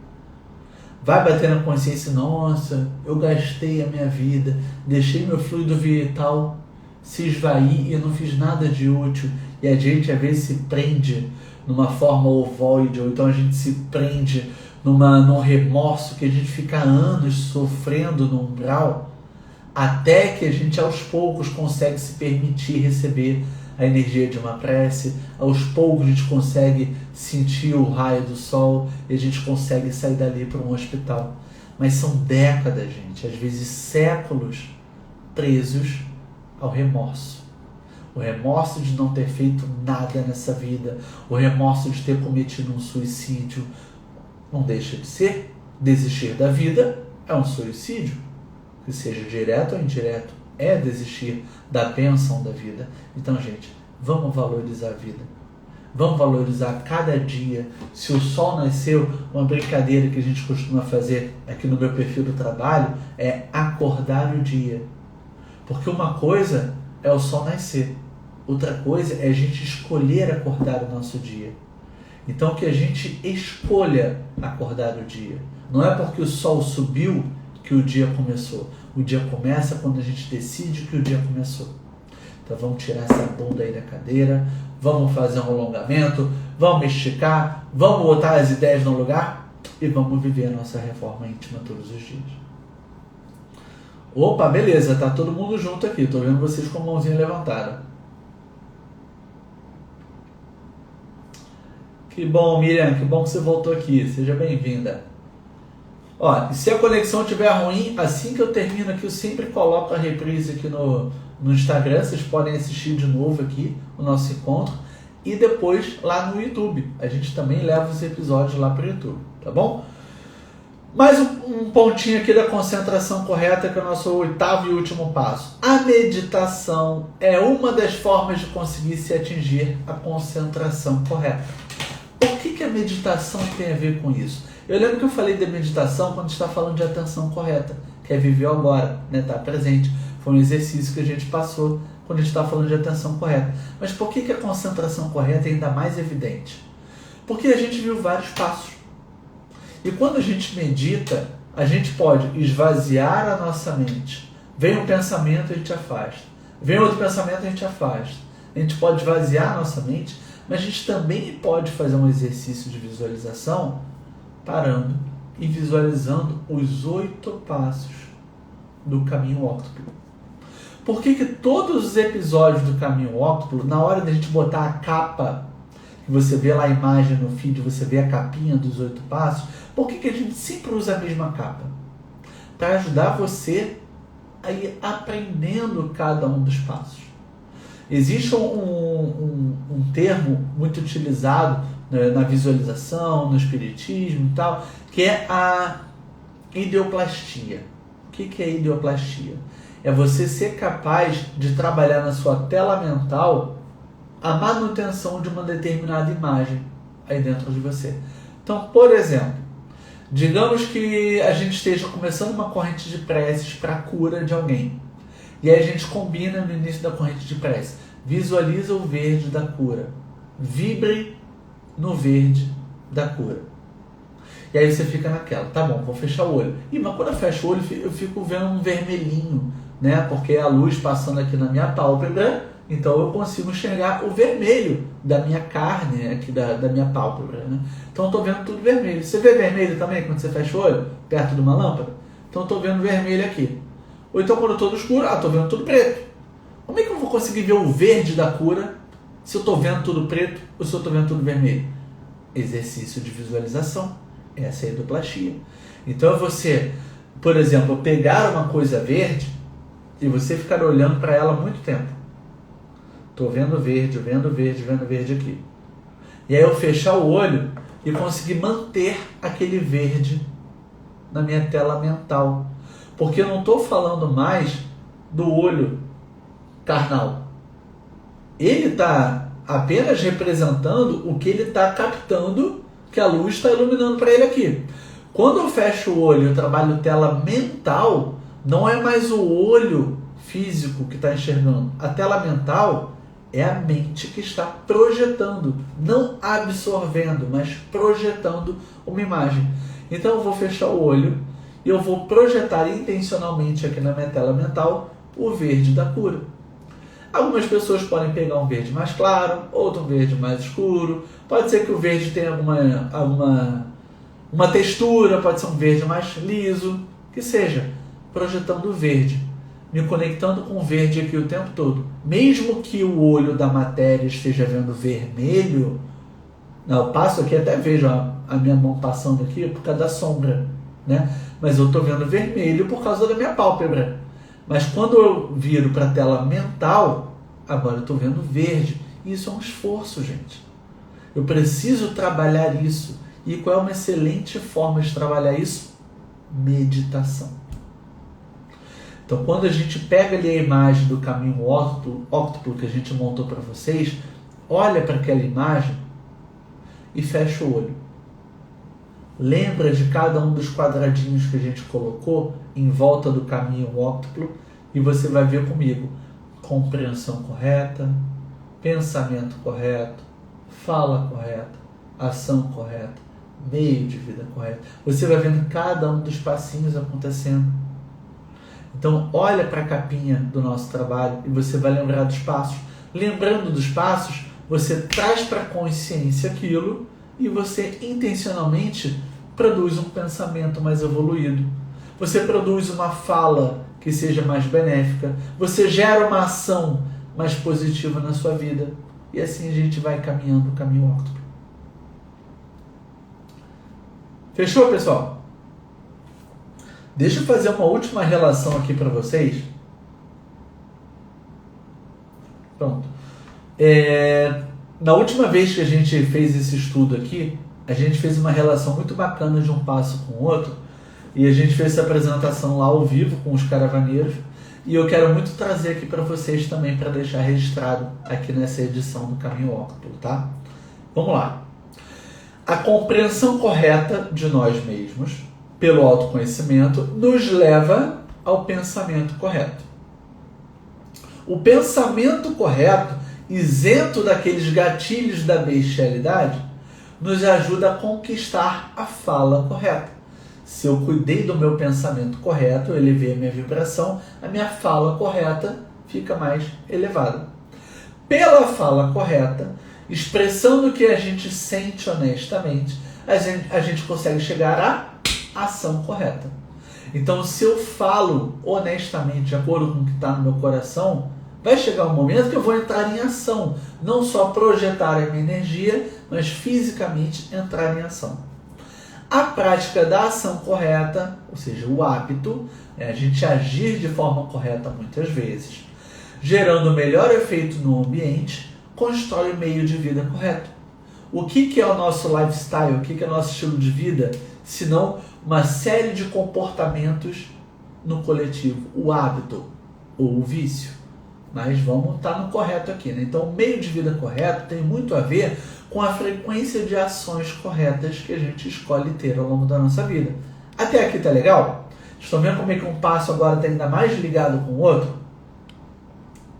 [SPEAKER 1] Vai bater na consciência, nossa, eu gastei a minha vida, deixei meu fluido vital se esvair e eu não fiz nada de útil. E a gente às vezes se prende numa forma ovoide, ou então a gente se prende num remorso que a gente fica anos sofrendo no umbral, até que a gente aos poucos consegue se permitir receber a energia de uma prece, aos poucos a gente consegue sentir o raio do sol e a gente consegue sair dali para um hospital. Mas são décadas, gente, às vezes séculos, presos ao remorso. O remorso de não ter feito nada nessa vida, o remorso de ter cometido um suicídio, não deixa de ser. Desistir da vida é um suicídio, que seja direto ou indireto, é desistir da bênção da vida. Então, gente, vamos valorizar a vida. Vamos valorizar cada dia. Se o sol nasceu, uma brincadeira que a gente costuma fazer aqui no meu perfil do trabalho é acordar o dia. Porque uma coisa é o sol nascer, outra coisa é a gente escolher acordar o nosso dia. Então que a gente escolha acordar o dia. Não é porque o sol subiu que o dia começou. O dia começa quando a gente decide que o dia começou. Então vamos tirar essa bunda aí da cadeira, vamos fazer um alongamento, vamos esticar, vamos botar as ideias no lugar e vamos viver a nossa reforma íntima todos os dias. Opa, beleza, tá todo mundo junto aqui, tô vendo vocês com a mãozinha levantada. Que bom, Miriam, que bom que você voltou aqui, seja bem-vinda. Ó, e se a conexão estiver ruim, assim que eu termino aqui, eu sempre coloco a reprise aqui no Instagram, vocês podem assistir de novo aqui o nosso encontro, e depois lá no YouTube. A gente também leva os episódios lá para o YouTube, tá bom? Mais um pontinho aqui da concentração correta, que é o nosso 8º e último passo. A meditação é uma das formas de conseguir se atingir a concentração correta. Por que a meditação tem a ver com isso? Eu lembro que eu falei de meditação quando está falando de atenção correta, que é viver agora, né? Estar presente. Foi um exercício que a gente passou quando a gente está falando de atenção correta. Mas por que a concentração correta é ainda mais evidente? Porque a gente viu vários passos. E quando a gente medita, a gente pode esvaziar a nossa mente. Vem um pensamento, a gente afasta. Vem outro pensamento, a gente afasta. A gente pode esvaziar a nossa mente, mas a gente também pode fazer um exercício de visualização parando e visualizando os 8 passos do caminho óctuplo. Por que todos os episódios do caminho óctuplo, na hora de a gente botar a capa, que você vê lá a imagem no feed, você vê a capinha dos 8 passos, por que a gente sempre usa a mesma capa? Para ajudar você a ir aprendendo cada um dos passos. Existe um termo muito utilizado na visualização, no espiritismo e tal, que é a ideoplastia. O que é ideoplastia? É você ser capaz de trabalhar na sua tela mental a manutenção de uma determinada imagem aí dentro de você. Então, por exemplo, digamos que a gente esteja começando uma corrente de preces para a cura de alguém. E aí a gente combina no início da corrente de prece. Visualiza o verde da cura. Vibre no verde da cura. E aí você fica naquela, tá bom, vou fechar o olho. Mas quando eu fecho o olho, eu fico vendo um vermelhinho, né? Porque é a luz passando aqui na minha pálpebra, então eu consigo enxergar o vermelho da minha carne, aqui da minha pálpebra, né? Então eu estou vendo tudo vermelho. Você vê vermelho também quando você fecha o olho, perto de uma lâmpada? Então eu estou vendo vermelho aqui. Ou então quando eu estou no escuro, estou vendo tudo preto. Como é que eu vou conseguir ver o verde da cura se eu estou vendo tudo preto ou se eu estou vendo tudo vermelho? Exercício de visualização. Essa é a endoplastia. Então é você, por exemplo, pegar uma coisa verde e você ficar olhando para ela muito tempo. Estou vendo verde, vendo verde, vendo verde aqui. E aí eu fechar o olho e conseguir manter aquele verde na minha tela mental. Porque eu não estou falando mais do olho carnal. Ele está apenas representando o que ele está captando, que a luz está iluminando para ele aqui. Quando eu fecho o olho e eu trabalho tela mental, não é mais o olho físico que está enxergando. A tela mental é a mente que está projetando, não absorvendo, mas projetando uma imagem. Então eu vou fechar o olho e eu vou projetar intencionalmente aqui na minha tela mental o verde da cura. Algumas pessoas podem pegar um verde mais claro, outro um verde mais escuro. Pode ser que o verde tenha uma textura, pode ser um verde mais liso, que seja, projetando o verde, me conectando com o verde aqui o tempo todo. Mesmo que o olho da matéria esteja vendo vermelho, eu passo aqui, até vejo a minha mão passando aqui por causa da sombra, né? Mas eu estou vendo vermelho por causa da minha pálpebra. Mas quando eu viro para a tela mental, agora eu estou vendo verde. Isso é um esforço, gente. Eu preciso trabalhar isso. E qual é uma excelente forma de trabalhar isso? Meditação. Então, quando a gente pega ali a imagem do caminho óctuplo que a gente montou para vocês, olha para aquela imagem e fecha o olho. Lembra de cada um dos quadradinhos que a gente colocou em volta do caminho óctuplo e você vai ver comigo compreensão correta, pensamento correto, fala correta, ação correta, meio de vida correto. Você vai vendo cada um dos passinhos acontecendo. Então olha para a capinha do nosso trabalho e você vai lembrar dos passos. Lembrando dos passos, você traz para a consciência aquilo e você intencionalmente produz um pensamento mais evoluído. Você produz uma fala que seja mais benéfica. Você gera uma ação mais positiva na sua vida. E assim a gente vai caminhando o caminho óctuplo. Fechou, pessoal? Deixa eu fazer uma última relação aqui para vocês. Pronto. Na última vez que a gente fez esse estudo aqui, a gente fez uma relação muito bacana de um passo com o outro, e a gente fez essa apresentação lá ao vivo com os caravaneiros, e eu quero muito trazer aqui para vocês também, para deixar registrado aqui nessa edição do Caminho Óctuplo, tá? Vamos lá. A compreensão correta de nós mesmos, pelo autoconhecimento, nos leva ao pensamento correto. O pensamento correto, isento daqueles gatilhos da bestialidade, nos ajuda a conquistar a fala correta. Se eu cuidei do meu pensamento correto, eu elevei a minha vibração, a minha fala correta fica mais elevada. Pela fala correta, expressando o que a gente sente honestamente, a gente consegue chegar à ação correta. Então, se eu falo honestamente, de acordo com o que está no meu coração, vai chegar um momento que eu vou entrar em ação. Não só projetar a minha energia, mas fisicamente entrar em ação. A prática da ação correta, ou seja, o hábito, é a gente agir de forma correta muitas vezes, gerando o melhor efeito no ambiente, constrói o meio de vida correto. O que é o nosso lifestyle? O que é o nosso estilo de vida? Senão uma série de comportamentos no coletivo. O hábito ou o vício. Mas vamos estar no correto aqui, né? Então, o meio de vida correto tem muito a ver com a frequência de ações corretas que a gente escolhe ter ao longo da nossa vida. Até aqui tá legal? Estão vendo como é que um passo agora está ainda mais ligado com o outro?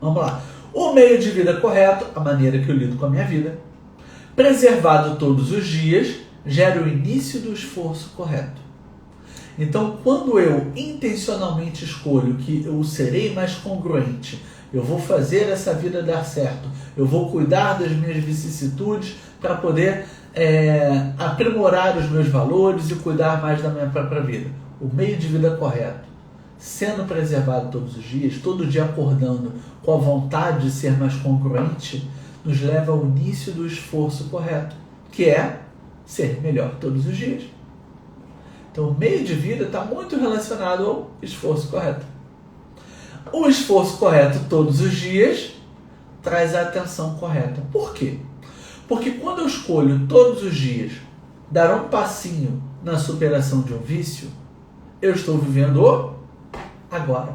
[SPEAKER 1] Vamos lá. O meio de vida correto, a maneira que eu lido com a minha vida, preservado todos os dias, gera o início do esforço correto. Então, quando eu intencionalmente escolho que eu serei mais congruente, eu vou fazer essa vida dar certo, eu vou cuidar das minhas vicissitudes para poder aprimorar os meus valores e cuidar mais da minha própria vida. O meio de vida correto, sendo preservado todos os dias, todo dia acordando com a vontade de ser mais congruente, nos leva ao início do esforço correto, que é ser melhor todos os dias. Então, o meio de vida está muito relacionado ao esforço correto. O esforço correto todos os dias traz a atenção correta. Por quê? Porque quando eu escolho todos os dias dar um passinho na superação de um vício, eu estou vivendo o agora.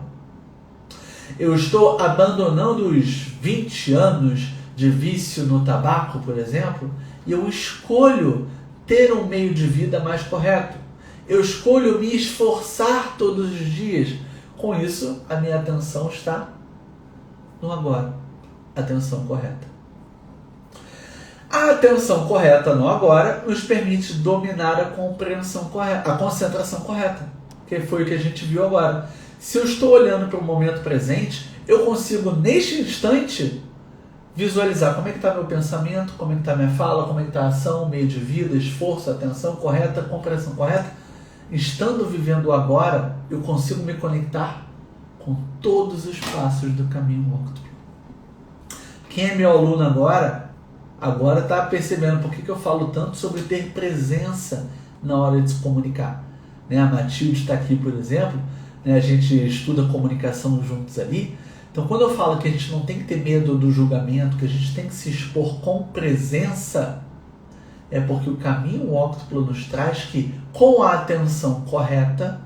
[SPEAKER 1] Eu estou abandonando os 20 anos de vício no tabaco, por exemplo, e eu escolho ter um meio de vida mais correto. Eu escolho me esforçar todos os dias. Com isso, a minha atenção está no agora. Atenção correta. A atenção correta no agora nos permite dominar a compreensão correta, a concentração correta, que foi o que a gente viu agora. Se eu estou olhando para o momento presente, eu consigo, neste instante, visualizar como é que está meu pensamento, como é que está minha fala, como é que está a ação, meio de vida, esforço, atenção correta, compreensão correta. Estando vivendo o agora, eu consigo me conectar com todos os passos do caminho octuplo. Quem é meu aluno agora está percebendo por que eu falo tanto sobre ter presença na hora de se comunicar. A Matilde está aqui, por exemplo, a gente estuda comunicação juntos ali. Então, quando eu falo que a gente não tem que ter medo do julgamento, que a gente tem que se expor com presença, é porque o caminho óctuplo nos traz que, com a atenção correta,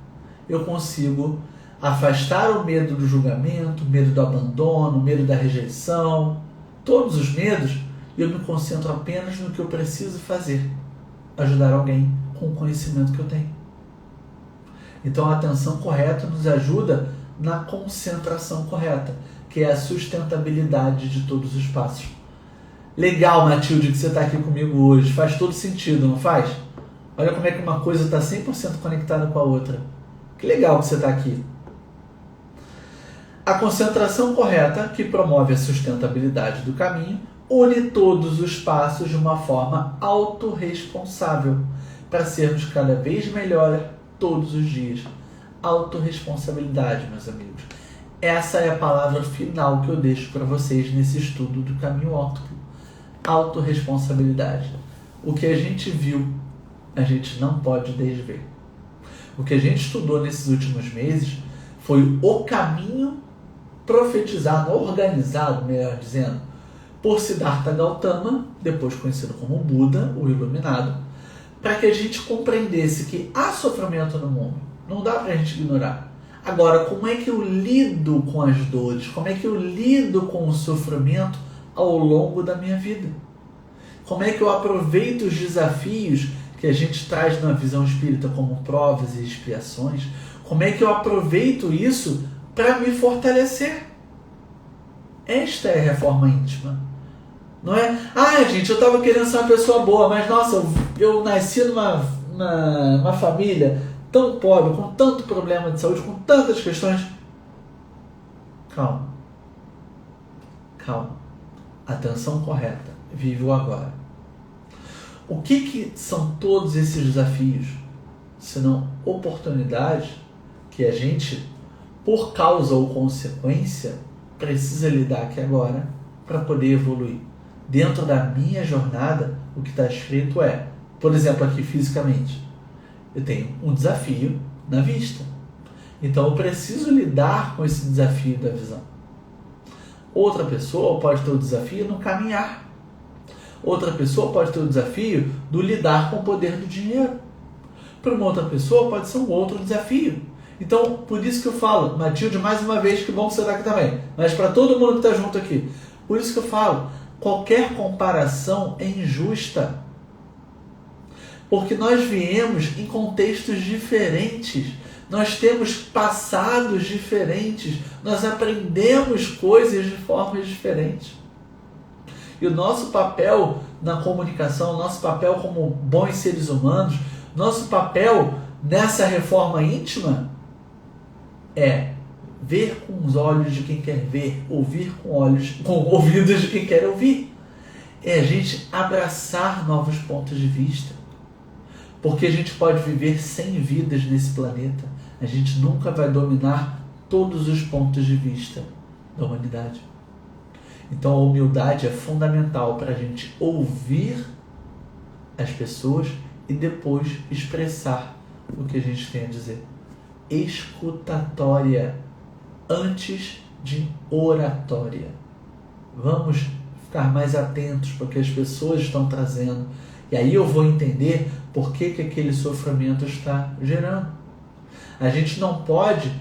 [SPEAKER 1] eu consigo afastar o medo do julgamento, o medo do abandono, o medo da rejeição, todos os medos, e eu me concentro apenas no que eu preciso fazer, ajudar alguém com o conhecimento que eu tenho. Então, a atenção correta nos ajuda na concentração correta, que é a sustentabilidade de todos os passos. Legal, Matilde, que você está aqui comigo hoje. Faz todo sentido, não faz? Olha como é que uma coisa está 100% conectada com a outra. Que legal que você está aqui. A concentração correta, que promove a sustentabilidade do caminho, une todos os passos de uma forma autorresponsável, para sermos cada vez melhores todos os dias. Autorresponsabilidade, meus amigos. Essa é a palavra final que eu deixo para vocês nesse estudo do caminho óctuplo. Autorresponsabilidade. O que a gente viu, a gente não pode desver. O que a gente estudou nesses últimos meses foi o caminho profetizado, organizado, melhor dizendo, por Siddhartha Gautama, depois conhecido como Buda, o Iluminado, para que a gente compreendesse que há sofrimento no mundo. Não dá para a gente ignorar. Agora, como é que eu lido com as dores? Como é que eu lido com o sofrimento ao longo da minha vida? Como é que eu aproveito os desafios que a gente traz na visão espírita como provas e expiações? Como é que eu aproveito isso para me fortalecer? Esta é a reforma íntima. Não é? Gente, eu estava querendo ser uma pessoa boa, mas nossa, eu nasci numa família tão pobre, com tanto problema de saúde, com tantas questões. Calma. Atenção correta. Vive o agora. O que são todos esses desafios? Senão oportunidades que a gente, por causa ou consequência, precisa lidar aqui agora para poder evoluir. Dentro da minha jornada, o que está escrito é, por exemplo, aqui fisicamente, eu tenho um desafio na vista. Então eu preciso lidar com esse desafio da visão. Outra pessoa pode ter o desafio no caminhar. Outra pessoa pode ter o desafio do lidar com o poder do dinheiro. Para uma outra pessoa pode ser um outro desafio. Então, por isso que eu falo, Matilde, mais uma vez, que bom que você está aqui também, mas para todo mundo que está junto aqui, por isso que eu falo, qualquer comparação é injusta. Porque nós viemos em contextos diferentes. nós temos passados diferentes, nós aprendemos coisas de formas diferentes. E o nosso papel na comunicação, o nosso papel como bons seres humanos, nosso papel nessa reforma íntima é ver com os olhos de quem quer ver, ouvir com ouvidos de quem quer ouvir. É a gente abraçar novos pontos de vista. Porque a gente pode viver 100 vidas nesse planeta. A gente nunca vai dominar todos os pontos de vista da humanidade. Então a humildade é fundamental para a gente ouvir as pessoas e depois expressar o que a gente tem a dizer. Escutatória antes de oratória. Vamos ficar mais atentos para o que as pessoas estão trazendo. E aí eu vou entender por que aquele sofrimento está gerando. A gente não pode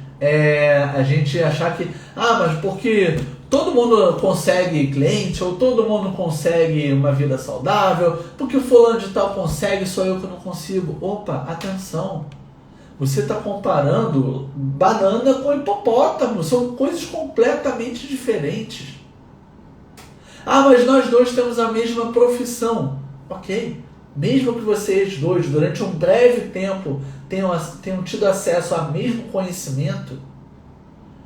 [SPEAKER 1] a gente achar que mas porque todo mundo consegue cliente, ou todo mundo consegue uma vida saudável, porque o fulano de tal consegue, sou eu que não consigo. Opa, atenção! Você está comparando banana com hipopótamo, são coisas completamente diferentes. Mas nós dois temos a mesma profissão. Ok, mesmo que vocês dois, durante um breve tempo, tenham tido acesso ao mesmo conhecimento,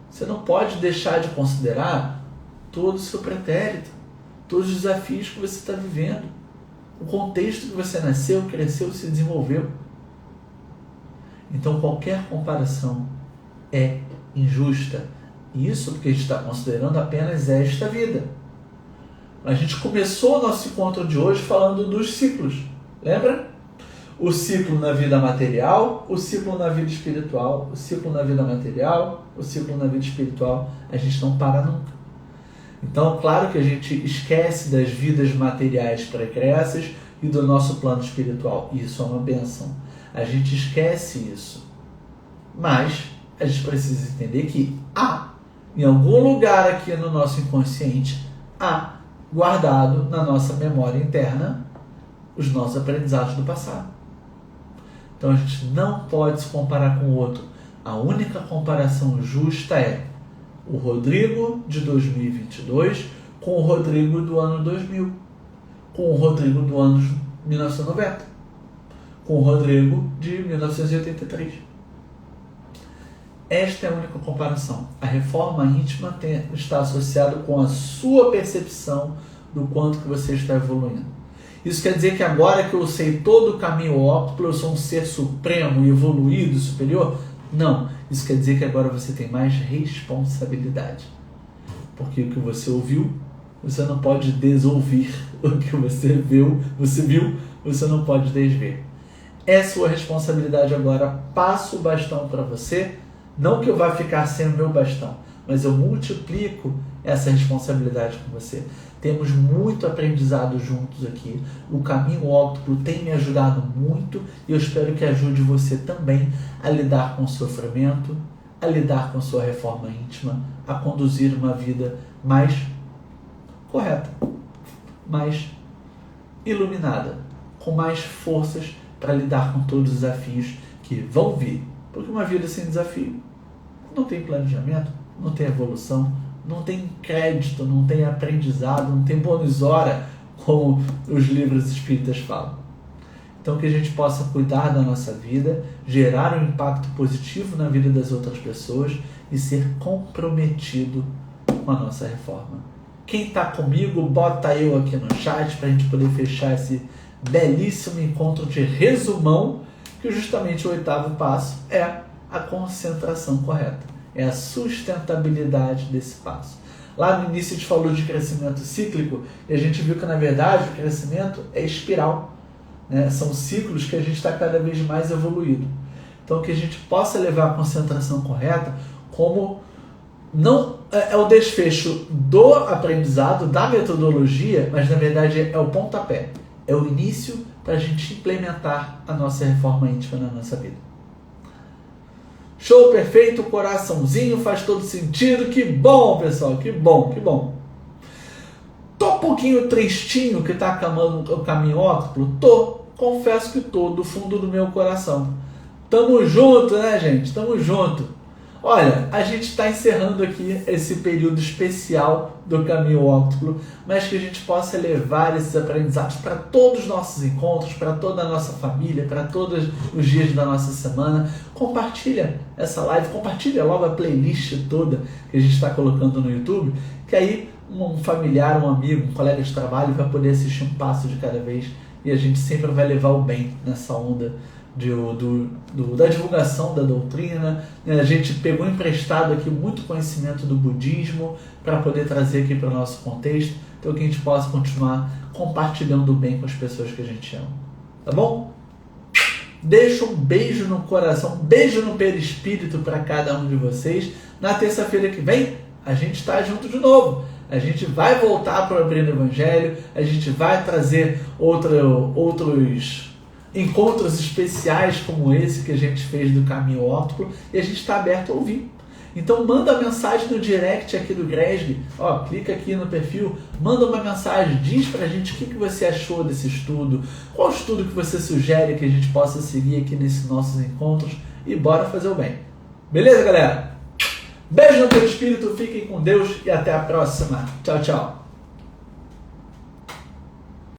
[SPEAKER 1] você não pode deixar de considerar todo o seu pretérito, todos os desafios que você está vivendo, o contexto que você nasceu, cresceu, se desenvolveu. Então qualquer comparação é injusta. E isso porque a gente está considerando apenas esta vida. A gente começou o nosso encontro de hoje falando dos ciclos. Lembra? O ciclo na vida material, o ciclo na vida espiritual, o ciclo na vida material, o ciclo na vida espiritual. A gente não para nunca. Então, claro que a gente esquece das vidas materiais pregressas e do nosso plano espiritual. Isso é uma bênção. A gente esquece isso. Mas a gente precisa entender que em algum lugar aqui no nosso inconsciente, guardado na nossa memória interna, os nossos aprendizados do passado. Então a gente não pode se comparar com o outro. A única comparação justa é o Rodrigo de 2022 com o Rodrigo do ano 2000, com o Rodrigo do ano 1990, com o Rodrigo de 1983. Esta é a única comparação. A reforma íntima está associada com a sua percepção do quanto que você está evoluindo. Isso quer dizer que agora que eu sei todo o caminho óptimo, eu sou um ser supremo, evoluído, superior? Não. Isso quer dizer que agora você tem mais responsabilidade. Porque o que você ouviu, você não pode desouvir. O que você viu, você não pode desver. É sua responsabilidade agora. Passo o bastão para você. Não que eu vá ficar sem o meu bastão, mas eu multiplico essa responsabilidade com você. Temos muito aprendizado juntos aqui. O caminho óptimo tem me ajudado muito e eu espero que ajude você também a lidar com o sofrimento, a lidar com sua reforma íntima, a conduzir uma vida mais correta, mais iluminada, com mais forças para lidar com todos os desafios que vão vir. Porque uma vida sem desafio não tem planejamento, não tem evolução, não tem crédito, não tem aprendizado, não tem bônus hora, como os livros espíritas falam. Então que a gente possa cuidar da nossa vida, gerar um impacto positivo na vida das outras pessoas e ser comprometido com a nossa reforma. Quem está comigo, bota eu aqui no chat para a gente poder fechar esse belíssimo encontro de resumão, que justamente o 8º passo é a concentração correta. É a sustentabilidade desse passo. Lá no início a gente falou de crescimento cíclico e a gente viu que na verdade o crescimento é espiral, né? São ciclos que a gente está cada vez mais evoluído. Então que a gente possa levar a concentração correta como não é o desfecho do aprendizado, da metodologia, mas na verdade é o pontapé, é o início para a gente implementar a nossa reforma íntima na nossa vida. Show, perfeito, coraçãozinho, faz todo sentido. Que bom, pessoal, que bom, que bom. Tô um pouquinho tristinho que tá acabando o caminho óptimo? Tô, confesso que tô, do fundo do meu coração. Tamo junto, né, gente? Tamo junto. Olha, a gente está encerrando aqui esse período especial do Caminho Óctuplo, mas que a gente possa levar esses aprendizados para todos os nossos encontros, para toda a nossa família, para todos os dias da nossa semana. Compartilha essa live, compartilha logo a playlist toda que a gente está colocando no YouTube, que aí um familiar, um amigo, um colega de trabalho vai poder assistir um passo de cada vez e a gente sempre vai levar o bem nessa onda da divulgação da doutrina. A gente pegou emprestado aqui muito conhecimento do budismo para poder trazer aqui para o nosso contexto, então que a gente possa continuar compartilhando o bem com as pessoas que a gente ama. Tá bom? Deixa um beijo no coração, um beijo no perispírito para cada um de vocês. Na terça-feira que vem, a gente está junto de novo. A gente vai voltar para o Abrindo Evangelho, a gente vai trazer outros encontros especiais como esse que a gente fez do Caminho Óctuplo, e a gente está aberto a ouvir. Então manda mensagem no direct aqui do Gresg, clica aqui no perfil, manda uma mensagem, diz pra gente o que você achou desse estudo, qual estudo que você sugere que a gente possa seguir aqui nesses nossos encontros, e bora fazer o bem. Beleza, galera? Beijo no teu espírito, fiquem com Deus e até a próxima. Tchau, tchau.